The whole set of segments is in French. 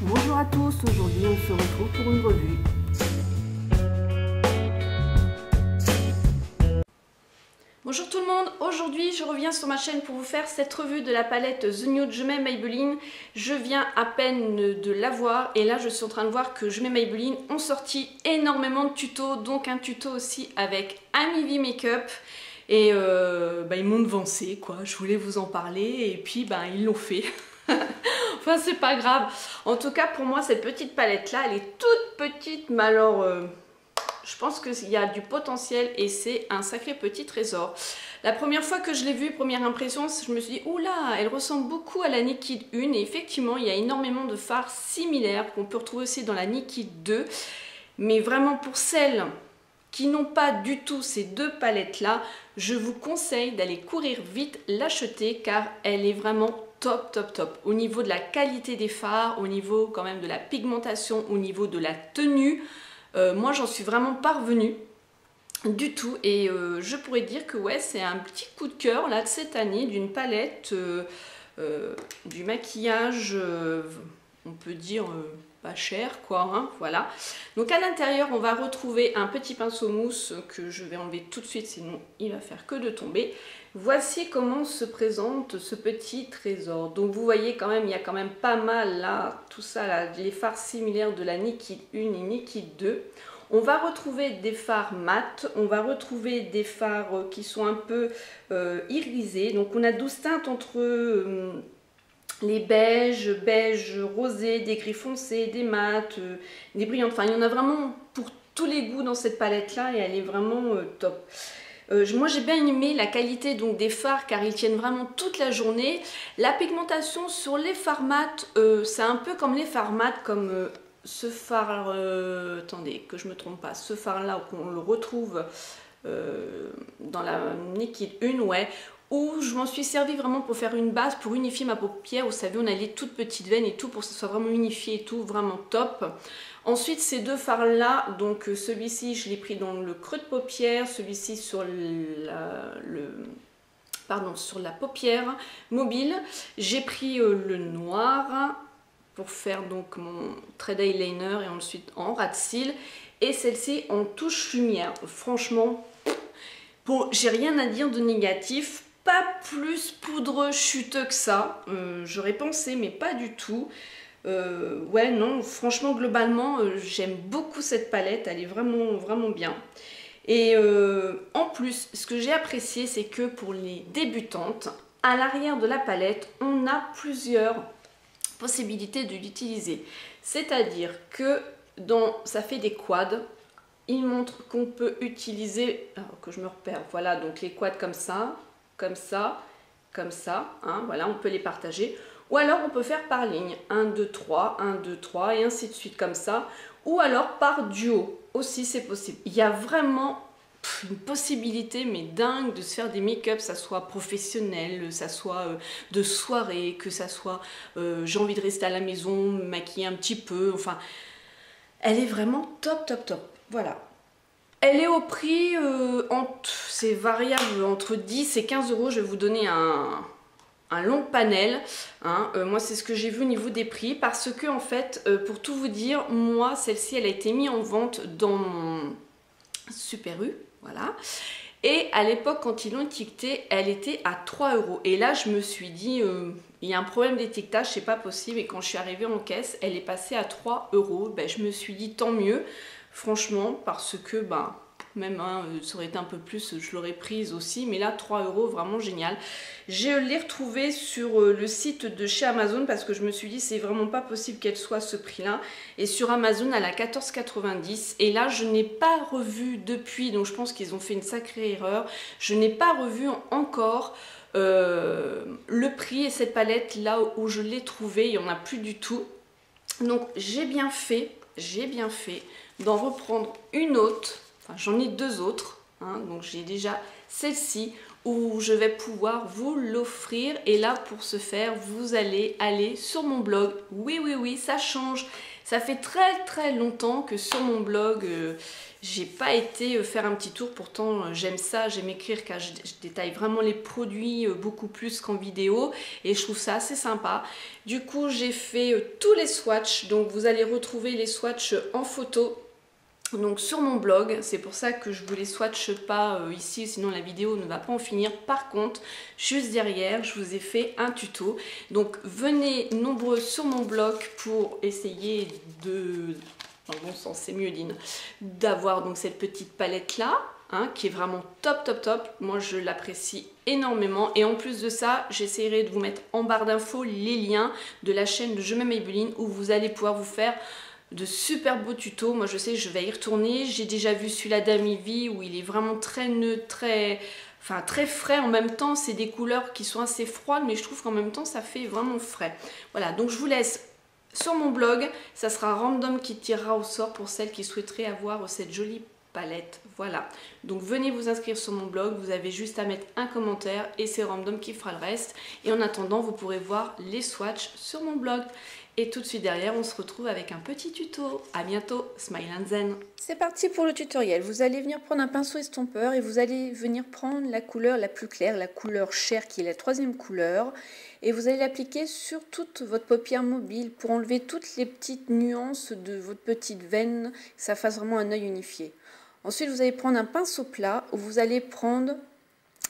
Bonjour à tous, aujourd'hui on se retrouve pour une revue. Bonjour tout le monde, aujourd'hui je reviens sur ma chaîne pour vous faire cette revue de la palette The Nude Je M'aime Maybelline. Je viens à peine de l'avoir et là je suis en train de voir que Je M'aime Maybelline ont sorti énormément de tutos, donc un tuto aussi avec Amivi Makeup. Et ils m'ont devancé quoi, je voulais vous en parler et puis ils l'ont fait. Enfin c'est pas grave, en tout cas pour moi cette petite palette là elle est toute petite mais alors je pense qu'il y a du potentiel et c'est un sacré petit trésor. La première fois que je l'ai vue, première impression, je me suis dit oula, elle ressemble beaucoup à la Nikid 1 et effectivement il y a énormément de fards similaires qu'on peut retrouver aussi dans la Nikid 2, mais vraiment pour celles qui n'ont pas du tout ces deux palettes là, je vous conseille d'aller courir vite l'acheter car elle est vraiment top. Au niveau de la qualité des fards, au niveau quand même de la pigmentation, au niveau de la tenue, moi j'en suis vraiment pas revenue du tout et je pourrais dire que ouais c'est un petit coup de cœur là de cette année d'une palette du maquillage on peut dire pas cher quoi hein, voilà. Donc à l'intérieur on va retrouver un petit pinceau mousse que je vais enlever tout de suite sinon il va faire que de tomber. Voici comment se présente ce petit trésor. Donc vous voyez quand même il y a quand même pas mal là tout ça là, les fards similaires de la Nikid 1 et Nikid 2. On va retrouver des fards mat, on va retrouver des fards qui sont un peu irisés. Donc on a 12 teintes entre les beiges, beige rosé, des gris foncés, des mats, des brillantes. Enfin il y en a vraiment pour tous les goûts dans cette palette là et elle est vraiment top. Moi j'ai bien aimé la qualité donc des fards car ils tiennent vraiment toute la journée. La pigmentation sur les fards mat, c'est un peu comme les fards mat comme ce fard, attendez que je me trompe pas, ce fard là qu'on le retrouve dans la Nikid 1, ouais, où je m'en suis servi vraiment pour faire une base, pour unifier ma paupière. Vous savez on a les toutes petites veines et tout pour que ce soit vraiment unifié et tout, vraiment top. Ensuite ces deux fards là, donc celui-ci je l'ai pris dans le creux de paupière, celui-ci sur sur la paupière mobile. J'ai pris le noir pour faire donc mon trait d'eyeliner et ensuite en ras de cils. Et celle-ci en touche lumière. Franchement, bon, j'ai rien à dire de négatif. Pas plus poudreux chuteux que ça. J'aurais pensé, mais pas du tout. Ouais, non, franchement, globalement, j'aime beaucoup cette palette. Elle est vraiment bien. Et en plus, ce que j'ai apprécié, c'est que pour les débutantes, à l'arrière de la palette, on a plusieurs possibilités de l'utiliser. C'est-à-dire que ça fait des quads. Il montre qu'on peut utiliser, alors que je me repère, voilà, donc les quads comme ça, hein, voilà, on peut les partager. Ou alors on peut faire par ligne, 1, 2, 3, 1, 2, 3 et ainsi de suite comme ça. Ou alors par duo, aussi c'est possible. Il y a vraiment une possibilité mais dingue de se faire des make-up, ça soit professionnel, ça soit de soirée, que ça soit j'ai envie de rester à la maison, me maquiller un petit peu, enfin elle est vraiment top. Voilà. Elle est au prix, c'est variable entre 10 et 15 euros. Je vais vous donner un long panel. Hein. Moi, c'est ce que j'ai vu au niveau des prix. Parce que, en fait, pour tout vous dire, moi, celle-ci, elle a été mise en vente dans mon Super U. Voilà. Et à l'époque, quand ils l'ont étiquetée, elle était à 3 euros. Et là, je me suis dit, il y a un problème d'étiquetage, c'est pas possible. Et quand je suis arrivée en caisse, elle est passée à 3 euros. Ben, je me suis dit, tant mieux. Franchement, parce que même ça aurait été un peu plus, je l'aurais prise aussi, mais là 3 euros, vraiment génial. Je l'ai retrouvée sur le site de chez Amazon parce que je me suis dit c'est vraiment pas possible qu'elle soit à ce prix là, et sur Amazon elle a 14,90 et là je n'ai pas revu depuis, donc je pense qu'ils ont fait une sacrée erreur, je n'ai pas revu encore le prix et cette palette là où je l'ai trouvée, il n'y en a plus du tout, donc j'ai bien fait d'en reprendre une autre. Enfin, j'en ai deux autres, hein, donc j'ai déjà celle-ci où je vais pouvoir vous l'offrir. Et là, pour ce faire, vous allez aller sur mon blog. Oui, oui, oui, ça change. Ça fait très longtemps que sur mon blog, j'ai pas été faire un petit tour. Pourtant, j'aime ça, j'aime écrire car je détaille vraiment les produits beaucoup plus qu'en vidéo. Et je trouve ça assez sympa. Du coup, j'ai fait tous les swatchs. Donc, vous allez retrouver les swatchs en photo. Donc sur mon blog, c'est pour ça que je vous les swatche pas ici, sinon la vidéo ne va pas en finir. Par contre, juste derrière, je vous ai fait un tuto. Donc venez nombreux sur mon blog pour essayer de, dans le bon sens c'est mieux Lynn, d'avoir donc cette petite palette là, hein, qui est vraiment top. Moi je l'apprécie énormément. Et en plus de ça, j'essaierai de vous mettre en barre d'infos les liens de la chaîne de Je m'aime Maybelline où vous allez pouvoir vous faire de super beaux tutos. Moi je sais, je vais y retourner. J'ai déjà vu celui-là d'Ami V où il est vraiment très neutre, très frais en même temps. C'est des couleurs qui sont assez froides, mais je trouve qu'en même temps ça fait vraiment frais. Voilà, donc je vous laisse sur mon blog. Ça sera random qui tirera au sort pour celles qui souhaiteraient avoir cette jolie palette. Voilà, donc venez vous inscrire sur mon blog. Vous avez juste à mettre un commentaire et c'est random qui fera le reste. Et en attendant, vous pourrez voir les swatchs sur mon blog. Et tout de suite derrière, on se retrouve avec un petit tuto. À bientôt, smile and zen. C'est parti pour le tutoriel. Vous allez venir prendre un pinceau estompeur et vous allez venir prendre la couleur la plus claire, la couleur chair qui est la troisième couleur. Et vous allez l'appliquer sur toute votre paupière mobile pour enlever toutes les petites nuances de votre petite veine, que ça fasse vraiment un œil unifié. Ensuite, vous allez prendre un pinceau plat où vous allez prendre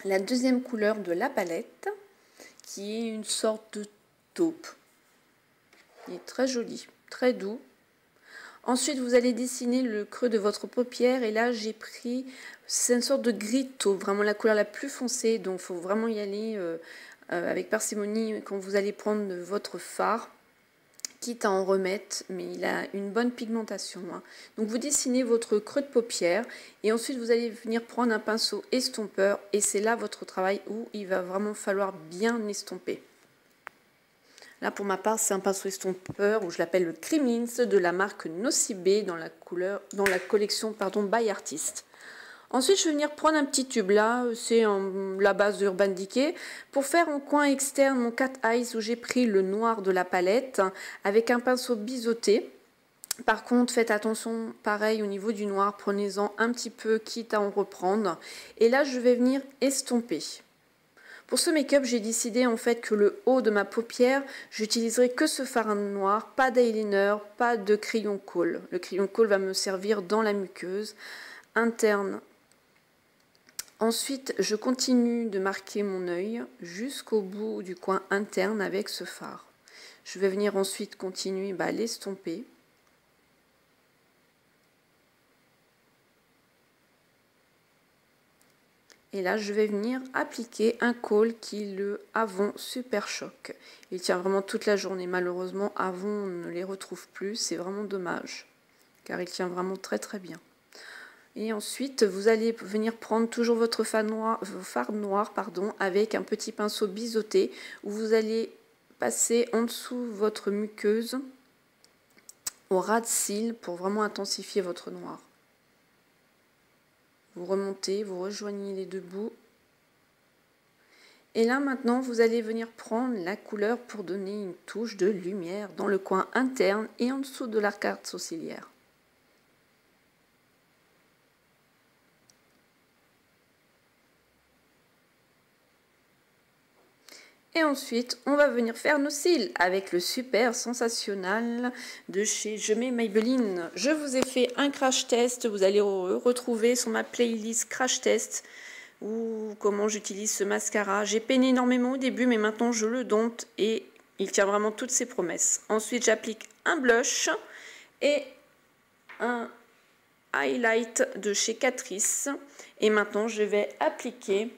la deuxième couleur de la palette, qui est une sorte de taupe. Il est très joli, très doux. Ensuite, vous allez dessiner le creux de votre paupière. Et là, j'ai pris, c'est une sorte de gris taupe, vraiment la couleur la plus foncée. Donc, il faut vraiment y aller avec parcimonie quand vous allez prendre votre fard. Quitte à en remettre, mais il a une bonne pigmentation. Hein. Donc, vous dessinez votre creux de paupière. Et ensuite, vous allez venir prendre un pinceau estompeur. Et c'est là votre travail où il va vraiment falloir bien estomper. Là, pour ma part, c'est un pinceau estompeur où je l'appelle le Kremlins de la marque Nocibé dans la collection by Artist. Ensuite, je vais venir prendre un petit tube. Là, c'est la base de Urban Decay. Pour faire en coin externe mon cat eyes où j'ai pris le noir de la palette avec un pinceau biseauté. Par contre, faites attention, pareil, au niveau du noir. Prenez-en un petit peu, quitte à en reprendre. Et là, je vais venir estomper. Pour ce make-up, j'ai décidé en fait que le haut de ma paupière, j'utiliserai que ce fard noir, pas d'eyeliner, pas de crayon colle. Le crayon colle va me servir dans la muqueuse interne. Ensuite, je continue de marquer mon œil jusqu'au bout du coin interne avec ce fard. Je vais venir ensuite continuer à l'estomper. Et là, je vais venir appliquer un col qui est le Avon Super Choc. Il tient vraiment toute la journée. Malheureusement, Avon, on ne les retrouve plus. C'est vraiment dommage, car il tient vraiment très bien. Et ensuite, vous allez venir prendre toujours votre fard noir avec un petit pinceau biseauté, où vous allez passer en dessous votre muqueuse au ras de cils pour vraiment intensifier votre noir. Vous remontez, vous rejoignez les deux bouts. Et là maintenant, vous allez venir prendre la couleur pour donner une touche de lumière dans le coin interne et en dessous de l'arcade sourcilière. Et ensuite, on va venir faire nos cils avec le Super Sensationnel de chez Je m'aime Maybelline. Je vous ai fait un crash test. Vous allez retrouver sur ma playlist crash test ou comment j'utilise ce mascara. J'ai peiné énormément au début, mais maintenant je le dompte et il tient vraiment toutes ses promesses. Ensuite, j'applique un blush et un highlight de chez Catrice. Et maintenant, je vais appliquer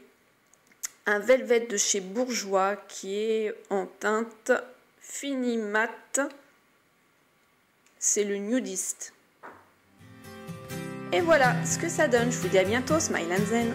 un velvet de chez Bourjois qui est en teinte fini mat. C'est le nudiste. Et voilà ce que ça donne. Je vous dis à bientôt. Smile and Zen.